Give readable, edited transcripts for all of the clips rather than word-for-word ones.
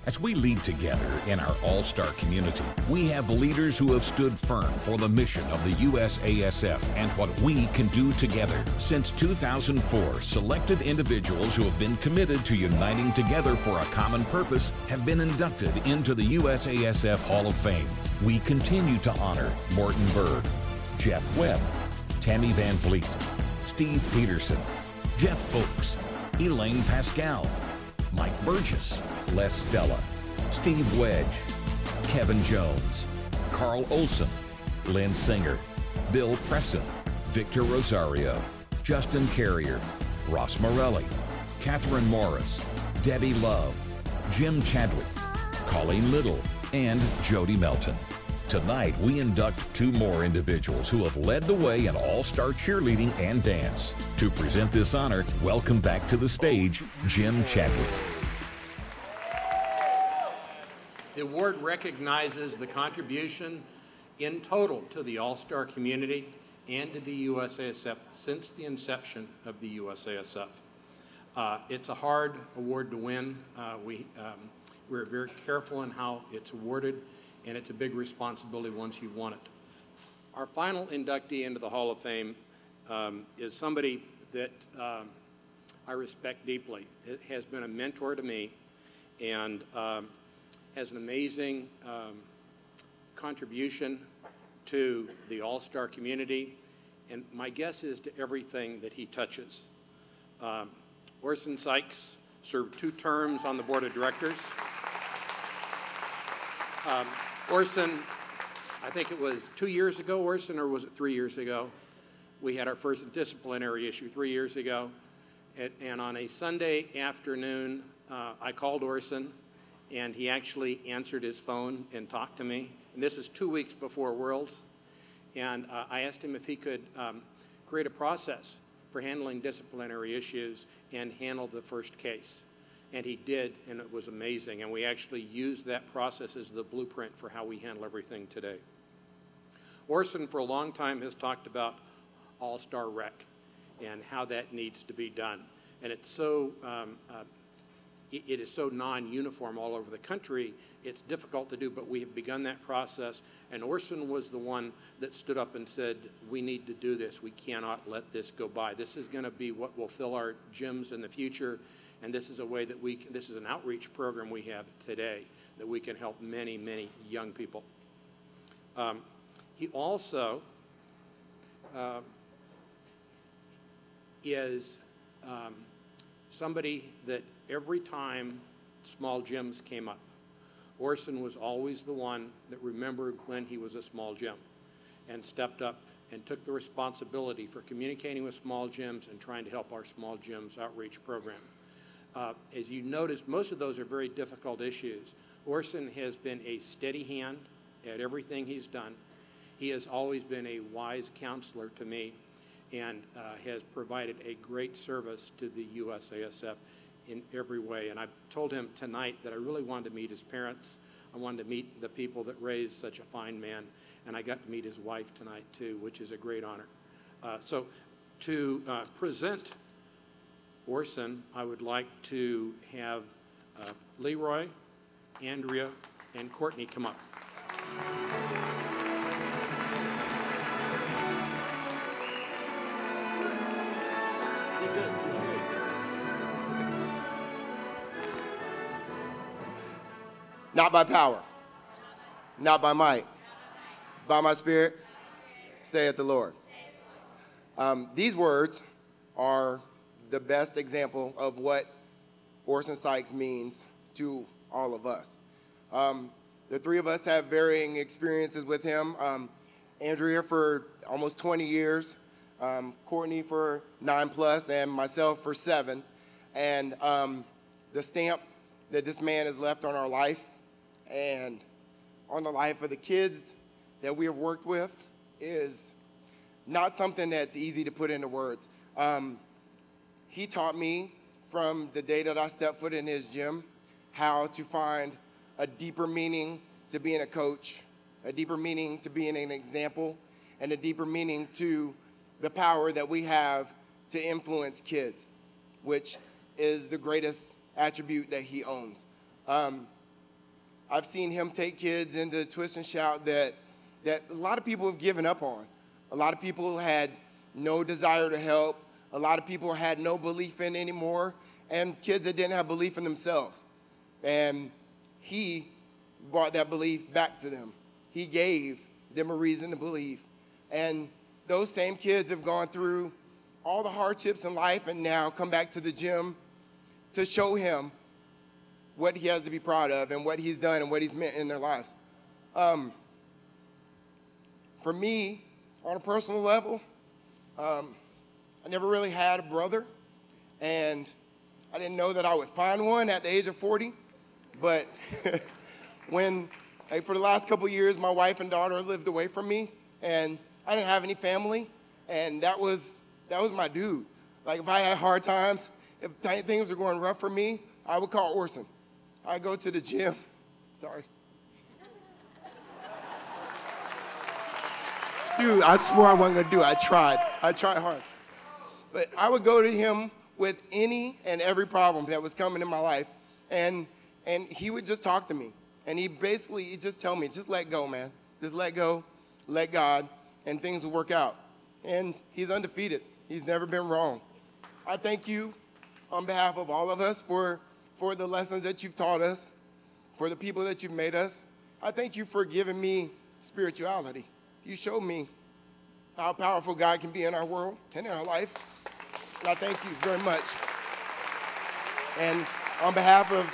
As we lead together in our all-star community, we have leaders who have stood firm for the mission of the USASF and what we can do together. Since 2004, selected individuals who have been committed to uniting together for a common purpose have been inducted into the USASF Hall of Fame. We continue to honor Morton Berg, Jeff Webb, Tammy Van Vliet, Steve Peterson, Jeff Folks, Elaine Pascal, Mike Burgess, Les Stella, Steve Wedge, Kevin Jones, Carl Olson, Lynn Singer, Bill Presson, Victor Rosario, Justin Carrier, Ross Morelli, Catherine Morris, Debbie Love, Jim Chadwick, Colleen Little, and Jody Melton. Tonight, we induct two more individuals who have led the way in all-star cheerleading and dance. To present this honor, welcome back to the stage, Jim Chadwick. The award recognizes the contribution in total to the all-star community and to the USASF since the inception of the USASF. It's a hard award to win. We're very careful in how it's awarded, and it's a big responsibility once you've won it. Our final inductee into the Hall of Fame is somebody that I respect deeply. It has been a mentor to me and has an amazing contribution to the all-star community, and my guess is to everything that he touches. Orson Sykes served 2 terms on the board of directors. Orson, I think it was 2 years ago, Orson, or was it 3 years ago? We had our first disciplinary issue 3 years ago. And on a Sunday afternoon, I called Orson, and he actually answered his phone and talked to me. And this is 2 weeks before Worlds. And I asked him if he could create a process for handling disciplinary issues and handle the first case. And he did, and it was amazing. And we actually used that process as the blueprint for how we handle everything today. Orson, for a long time, has talked about all-star rec and how that needs to be done. And it's so, it is so non-uniform all over the country, it's difficult to do, but we have begun that process. And Orson was the one that stood up and said, we need to do this. We cannot let this go by. This is going to be what will fill our gyms in the future. And this is a way that this is an outreach program we have today that we can help many, many young people. He also is somebody that every time small gyms came up, Orson was always the one that remembered when he was a small gym and stepped up and took the responsibility for communicating with small gyms and trying to help our small gyms outreach program. As you notice, most of those are very difficult issues. Orson has been a steady hand at everything he's done. He has always been a wise counselor to me and has provided a great service to the USASF in every way. And I told him tonight that I really wanted to meet his parents. I wanted to meet the people that raised such a fine man. And I got to meet his wife tonight, too, which is a great honor. So to present Orson, I would like to have Leroy, Andrea, and Courtney come up. Not by power, not by might, by my spirit, saith the Lord. These words are the best example of what Orson Sykes means to all of us. The three of us have varying experiences with him. Andrea for almost 20 years, Courtney for 9+, and myself for 7. And the stamp that this man has left on our life and on the life of the kids that we have worked with is not something that's easy to put into words. He taught me from the day that I stepped foot in his gym how to find a deeper meaning to being a coach, a deeper meaning to being an example, and a deeper meaning to the power that we have to influence kids, which is the greatest attribute that he owns. I've seen him take kids into Twist and Shout that a lot of people have given up on. A lot of people had no desire to help. A lot of people had no belief in anymore, and kids that didn't have belief in themselves. And he brought that belief back to them. He gave them a reason to believe. And those same kids have gone through all the hardships in life and now come back to the gym to show him what he has to be proud of and what he's done and what he's meant in their lives. For me, on a personal level, I never really had a brother, and I didn't know that I would find one at the age of 40. But for the last couple of years, my wife and daughter lived away from me, and I didn't have any family, and that was my dude. Like, if I had hard times, if things were going rough for me, I would call Orson. I'd go to the gym. Sorry. Dude, I swore I wasn't going to do it. I tried hard. But I would go to him with any and every problem that was coming in my life, and he would just talk to me. And he'd just tell me, just let go, man. Just let go, let God, and things will work out. And he's undefeated. He's never been wrong. I thank you on behalf of all of us for the lessons that you've taught us, for the people that you've made us. I thank you for giving me spirituality. You showed me how powerful God can be in our world and in our life. And I thank you very much. And on behalf of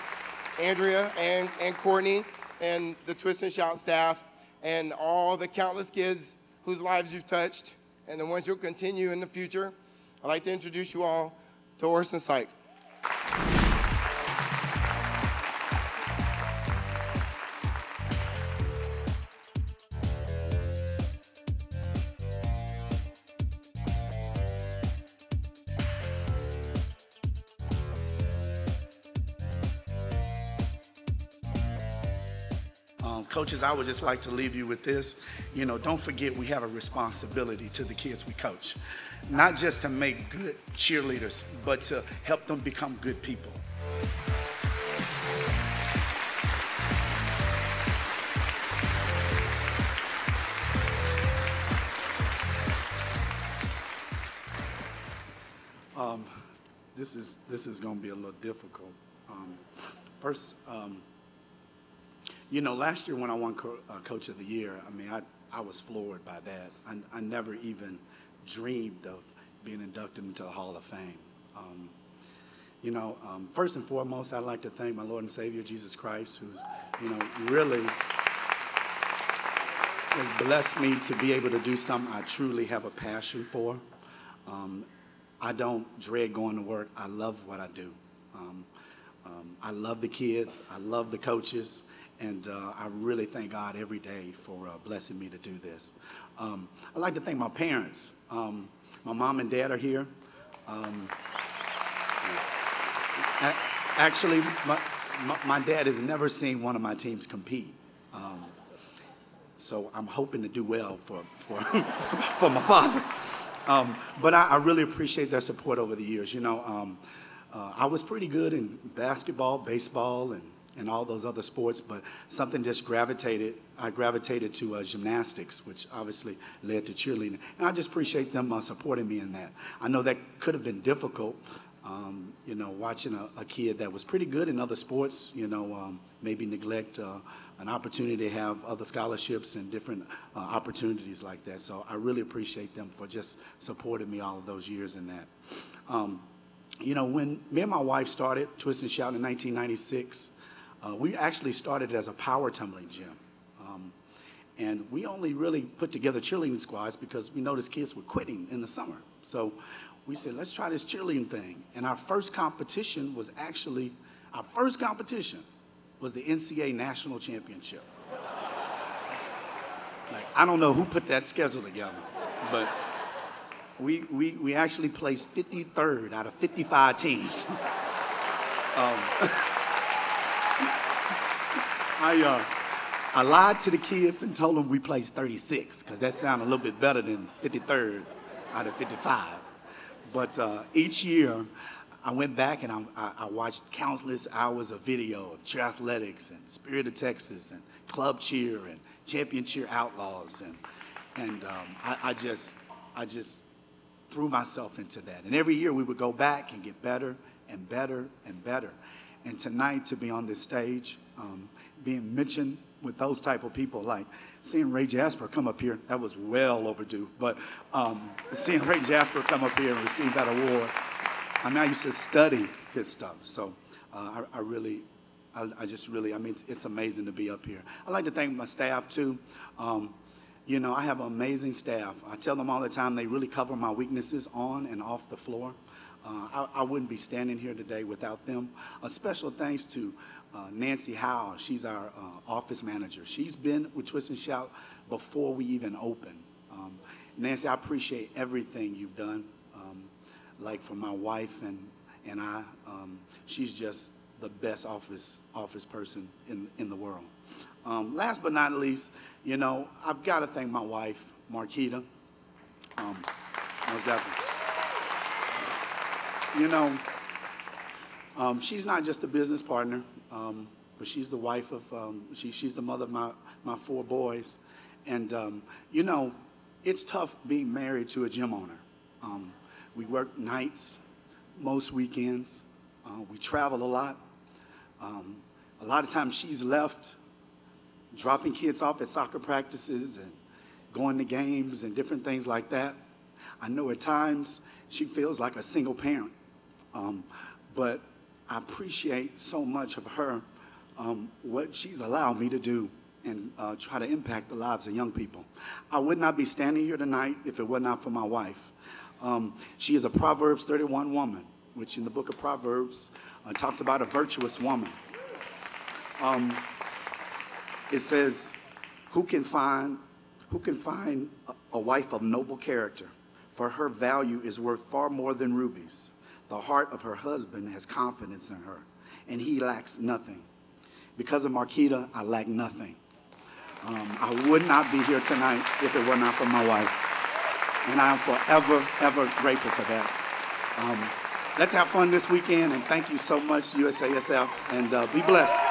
Andrea and Courtney and the Twist and Shout staff and all the countless kids whose lives you've touched and the ones you'll continue in the future, I'd like to introduce you all to Orson Sykes. Coaches, I would just like to leave you with this. Don't forget we have a responsibility to the kids we coach. Not just to make good cheerleaders, but to help them become good people. This is going to be a little difficult. First, last year when I won Coach of the Year, I was floored by that. I never even dreamed of being inducted into the Hall of Fame. First and foremost, I'd like to thank my Lord and Savior, Jesus Christ, who's, really has blessed me to be able to do something I truly have a passion for. I don't dread going to work. I love what I do. I love the kids. I love the coaches. And I really thank God every day for blessing me to do this. I'd like to thank my parents. My mom and dad are here. Actually, my dad has never seen one of my teams compete. So I'm hoping to do well for my father. But I really appreciate their support over the years. I was pretty good in basketball, baseball, and all those other sports, but something just I gravitated to gymnastics, which obviously led to cheerleading. And I just appreciate them supporting me in that. I know that could have been difficult, watching a kid that was pretty good in other sports, maybe neglect an opportunity to have other scholarships and different opportunities like that. So I really appreciate them for just supporting me all of those years in that. When me and my wife started Twist and Shout in 1996, we actually started as a power tumbling gym. And we only really put together cheerleading squads because we noticed kids were quitting in the summer. So we said, let's try this cheerleading thing. And our first competition was the NCAA National Championship. I don't know who put that schedule together, but we actually placed 53rd out of 55 teams. I lied to the kids and told them we placed 36 because that sounded a little bit better than 53rd out of 55. But each year I went back and I watched countless hours of video of cheer athletics and Spirit of Texas and club cheer and champion cheer outlaws, and I just threw myself into that. And every year we would go back and get better and better and better. And tonight to be on this stage, being mentioned with those type of people, like seeing Ray Jasper come up here, that was well overdue, but seeing Ray Jasper come up here and receive that award, I mean, I used to study his stuff, so I mean, it's amazing to be up here. I'd like to thank my staff too. You know, I have an amazing staff. I tell them all the time they really cover my weaknesses on and off the floor. I wouldn't be standing here today without them. A special thanks to Nancy Howe. She's our office manager. She's been with Twist and Shout before we even opened. Nancy, I appreciate everything you've done. Like for my wife and I, she's just the best office person in the world. Last but not least, you know, I've got to thank my wife, Marquita. Most definitely. You know, she's not just a business partner, but she's the wife of, she's the mother of my 4 boys. And, you know, it's tough being married to a gym owner. We work nights, most weekends. We travel a lot. A lot of times she's left dropping kids off at soccer practices and going to games and different things like that. I know at times she feels like a single parent, but I appreciate so much of her, what she's allowed me to do and try to impact the lives of young people. I would not be standing here tonight if it were not for my wife. She is a Proverbs 31 woman, which in the book of Proverbs talks about a virtuous woman. It says, who can find a wife of noble character? For her value is worth far more than rubies. The heart of her husband has confidence in her, and he lacks nothing. Because of Marquita, I lack nothing. I would not be here tonight if it were not for my wife. And I am forever, ever grateful for that. Let's have fun this weekend, and thank you so much, USASF, and be blessed.